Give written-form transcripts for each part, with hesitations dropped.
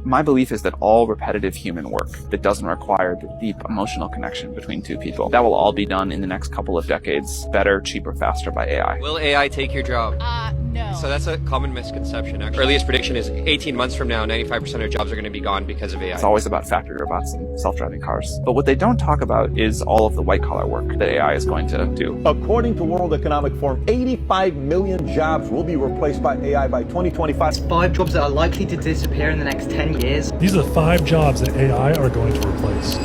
My belief is that all repetitive human work that doesn't require the deep emotional connection between two people, that will all be done in the next couple of decades, better, cheaper, faster by AI. Will AI take your job? No. So that's a common misconception, actually. Earliest prediction is 18 months from now, 95% of jobs are going to be gone because of AI. It's always about factory robots and self-driving cars. But what they don't talk about is all of the white-collar work that AI is going to do. According to World Economic Forum, 85 million jobs will be replaced by AI by 2025. 5 jobs that are likely to disappear in the next 10 years. These are the 5 jobs that AI are going to replace.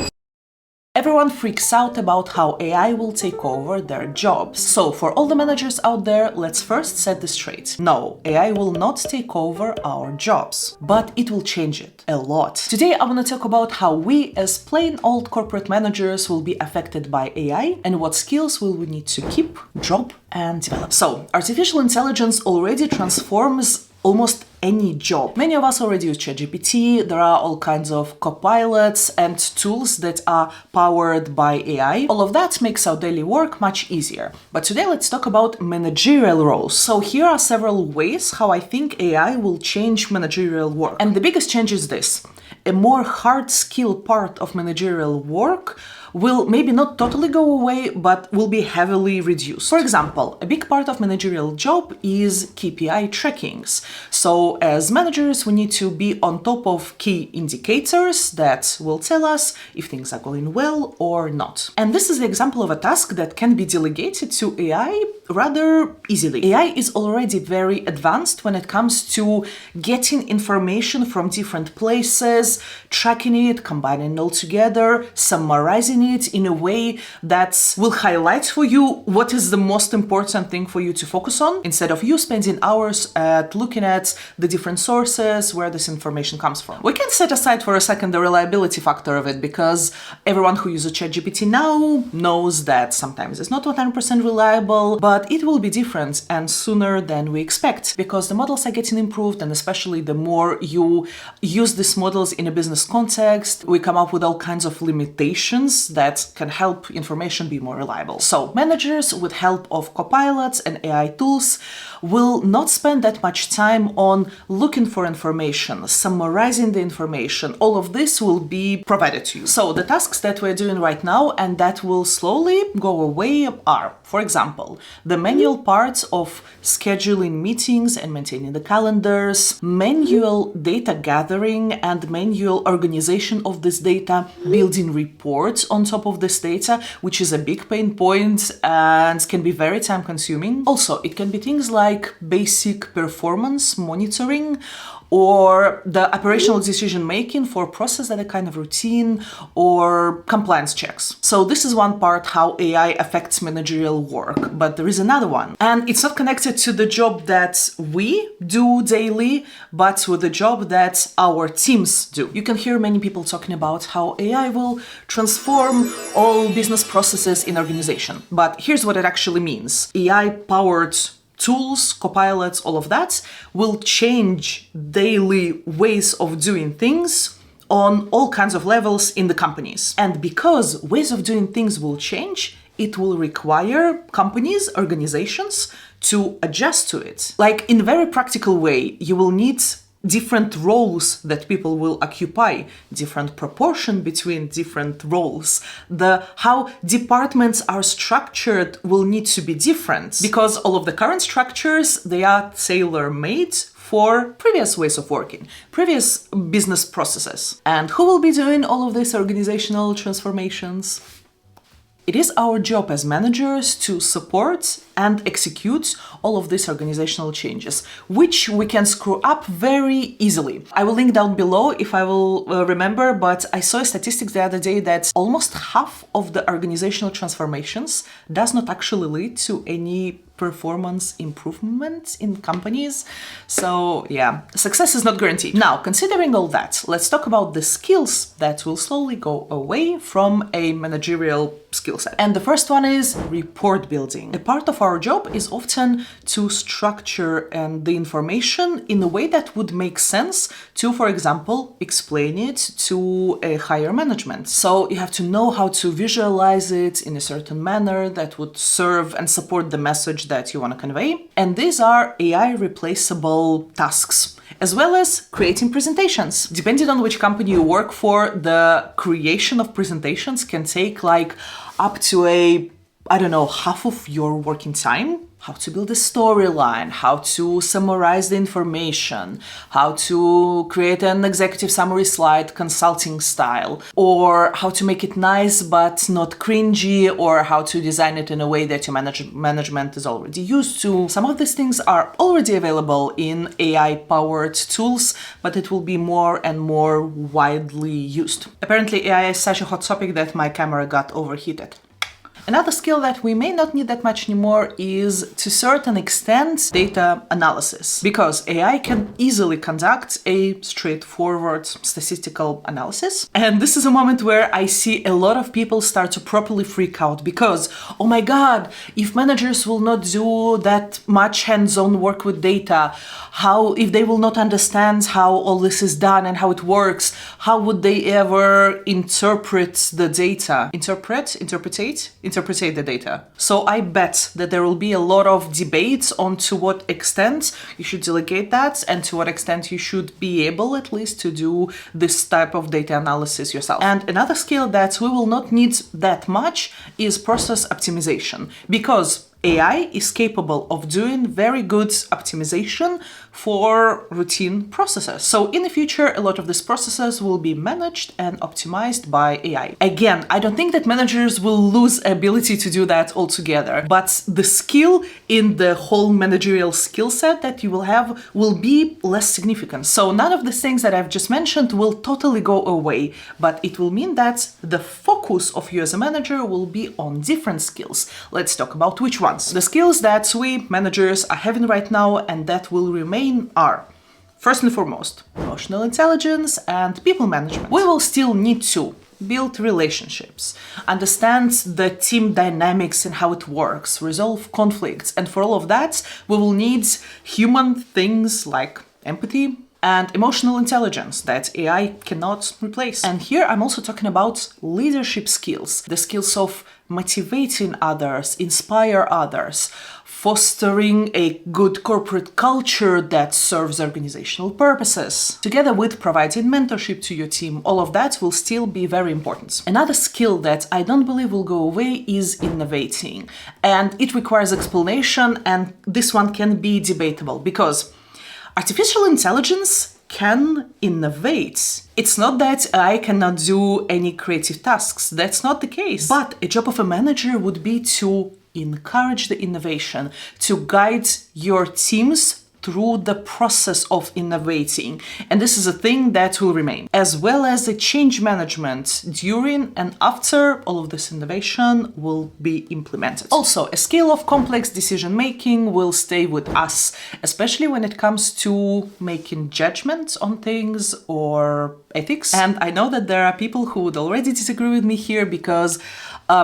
Everyone freaks out about how AI will take over their jobs. So for all the managers out there, let's first set this straight. No, AI will not take over our jobs, but it will change it a lot. Today I want to talk about how we as plain old corporate managers will be affected by AI and what skills will we need to keep, drop and develop. So artificial intelligence already transforms almost any job. Many of us already use ChatGPT. There are all kinds of copilots and tools that are powered by AI. All of that makes our daily work much easier. But today let's talk about managerial roles. So here are several ways how I think AI will change managerial work. And the biggest change is this. A more hard skill part of managerial work will maybe not totally go away, but will be heavily reduced. For example, a big part of managerial job is KPI trackings. So as managers, we need to be on top of key indicators that will tell us if things are going well or not. And this is the example of a task that can be delegated to AI rather easily. AI is already very advanced when it comes to getting information from different places, tracking it, combining it all together, summarizing it in a way that will highlight for you what is the most important thing for you to focus on, instead of you spending hours at looking at the different sources where this information comes from. We can set aside for a second the reliability factor of it, because everyone who uses ChatGPT now knows that sometimes it's not 100% reliable, but it will be different and sooner than we expect, because the models are getting improved, and especially the more you use these models in a business context, we come up with all kinds of limitations that can help information be more reliable. So managers, with help of copilots and AI tools, will not spend that much time on looking for information, summarizing the information. All of this will be provided to you. So the tasks that we're doing right now and that will slowly go away are, for example, the manual parts of scheduling meetings and maintaining the calendars, manual data gathering and manual organization of this data, building reports on top of this data, which is a big pain point and can be very time consuming. Also, it can be things like basic performance monitoring, or the operational decision making for process that are kind of routine, or compliance checks. So this is one part how AI affects managerial work, but there is another one. And it's not connected to the job that we do daily, but with the job that our teams do. You can hear many people talking about how AI will transform all business processes in organization. But here's what it actually means. AI-powered tools, copilots, all of that will change daily ways of doing things on all kinds of levels in the companies. And because ways of doing things will change, it will require companies, organizations to adjust to it. Like in a very practical way, you will need different roles that people will occupy, different proportion between different roles. How departments are structured will need to be different, because all of the current structures, they are tailor-made for previous ways of working, previous business processes. And who will be doing all of these organizational transformations? It is our job as managers to support and execute all of these organizational changes, which we can screw up very easily. I will link down below if I will remember, but I saw a statistics the other day that almost half of the organizational transformations does not actually lead to any performance improvement in companies. So yeah, success is not guaranteed. Now, considering all that, let's talk about the skills that will slowly go away from a managerial skill set. And the first one is report building. A part of our job is often to structure the information in a way that would make sense to, for example, explain it to a higher management. So you have to know how to visualize it in a certain manner that would serve and support the message message that you want to convey. And these are AI replaceable tasks, as well as creating presentations. Depending on which company you work for, the creation of presentations can take like up to half of your working time. How to build a storyline, how to summarize the information, how to create an executive summary slide consulting style, or how to make it nice but not cringy, or how to design it in a way that your management is already used to. Some of these things are already available in AI-powered tools, but it will be more and more widely used. Apparently, AI is such a hot topic that my camera got overheated. Another skill that we may not need that much anymore is, to a certain extent, data analysis, because AI can easily conduct a straightforward statistical analysis. And this is a moment where I see a lot of people start to properly freak out because, oh my God, if managers will not do that much hands-on work with data, if they will not understand how all this is done and how it works, how would they ever interpret the data? Interpret the data. So I bet that there will be a lot of debates on to what extent you should delegate that and to what extent you should be able at least to do this type of data analysis yourself. And another skill that we will not need that much is process optimization, because AI is capable of doing very good optimization for routine processes. So in the future, a lot of these processes will be managed and optimized by AI. Again, I don't think that managers will lose ability to do that altogether, but the skill in the whole managerial skill set that you will have will be less significant. So none of the things that I've just mentioned will totally go away, but it will mean that the focus of you as a manager will be on different skills. Let's talk about which ones. The skills that we managers are having right now and that will remain are, first and foremost, emotional intelligence and people management. We will still need to build relationships, understand the team dynamics and how it works, resolve conflicts, and for all of that, we will need human things like empathy and emotional intelligence that AI cannot replace. And here I'm also talking about leadership skills, the skills of motivating others, inspire others, fostering a good corporate culture that serves organizational purposes, together with providing mentorship to your team. All of that will still be very important. Another skill that I don't believe will go away is innovating, and it requires explanation, and this one can be debatable because artificial intelligence can innovate. It's not that I cannot do any creative tasks. That's not the case. But a job of a manager would be to encourage the innovation, to guide your teams through the process of innovating. And this is a thing that will remain, as well as the change management during and after all of this innovation will be implemented. Also, a skill of complex decision making will stay with us, especially when it comes to making judgments on things or ethics. And I know that there are people who would already disagree with me here because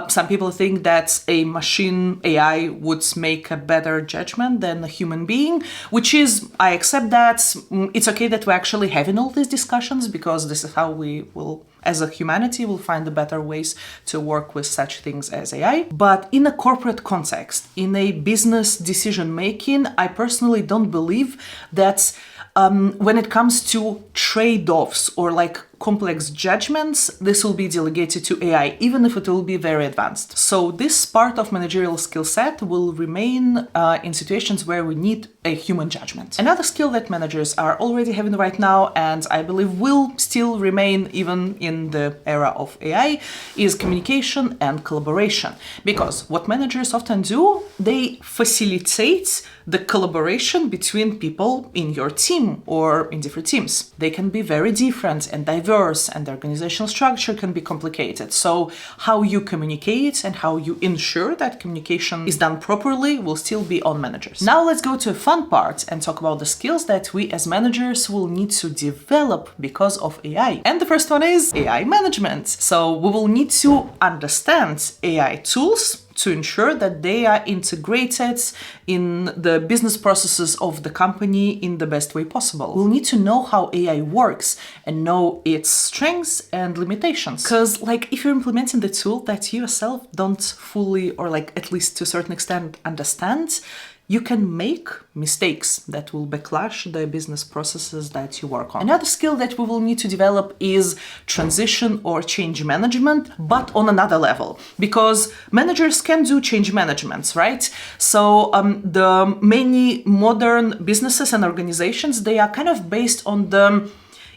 some people think that a machine AI would make a better judgment than a human being, which is, I accept that. It's okay that we're actually having all these discussions because this is how we will, as a humanity, will find the better ways to work with such things as AI. But in a corporate context, in a business decision making, I personally don't believe that when it comes to trade-offs or like complex judgments, this will be delegated to AI, even if it will be very advanced. So this part of managerial skill set will remain in situations where we need a human judgment. Another skill that managers are already having right now, and I believe will still remain even in the era of AI, is communication and collaboration. Because what managers often do, they facilitate the collaboration between people in your team or in different teams. They can be very different and diverse, and the organizational structure can be complicated. So how you communicate and how you ensure that communication is done properly will still be on managers. Now let's go to a fun part and talk about the skills that we as managers will need to develop because of AI. And the first one is AI management. So we will need to understand AI tools, to ensure that they are integrated in the business processes of the company in the best way possible. We'll need to know how AI works and know its strengths and limitations. Because if you're implementing the tool that you yourself don't fully, or at least to a certain extent, understand, you can make mistakes that will backlash the business processes that you work on. Another skill that we will need to develop is transition or change management, but on another level, because managers can do change management, right? So the many modern businesses and organizations, they are kind of based on the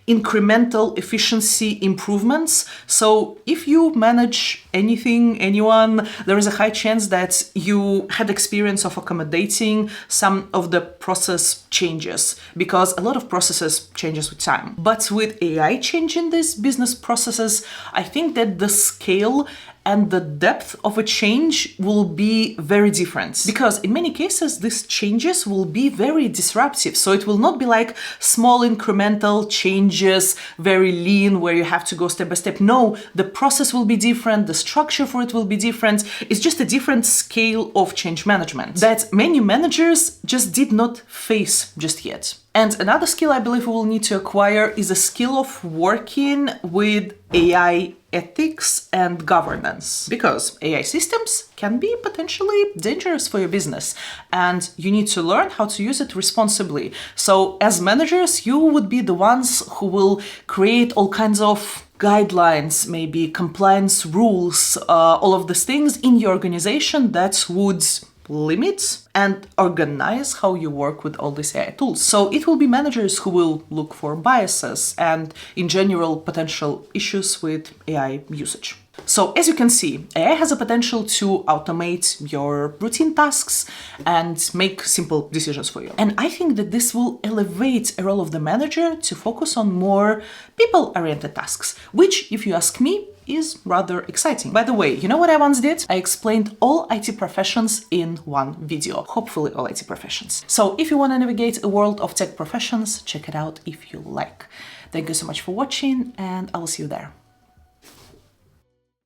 incremental efficiency improvements. So if you manage anyone, there is a high chance that you had experience of accommodating some of the process changes, because a lot of processes changes with time. But with AI changing these business processes, I think that the scale and the depth of a change will be very different, because in many cases these changes will be very disruptive. So it will not be like small incremental changes, very lean, where you have to go step by step. No, the process will be different, the structure for it will be different. It's just a different scale of change management that many managers just did not face just yet. And another skill I believe we will need to acquire is a skill of working with AI ethics and governance, because AI systems can be potentially dangerous for your business and you need to learn how to use it responsibly. So as managers, you would be the ones who will create all kinds of guidelines, maybe compliance rules, all of these things in your organization that would limit and organize how you work with all these AI tools. So it will be managers who will look for biases and, in general, potential issues with AI usage. So as you can see, AI has a potential to automate your routine tasks and make simple decisions for you. And I think that this will elevate a role of the manager to focus on more people-oriented tasks, which, if you ask me, is rather exciting. By the way, you know what I once did? I explained all IT professions in one video. Hopefully all IT professions. So if you want to navigate a world of tech professions, check it out if you like. Thank you so much for watching, and I will see you there.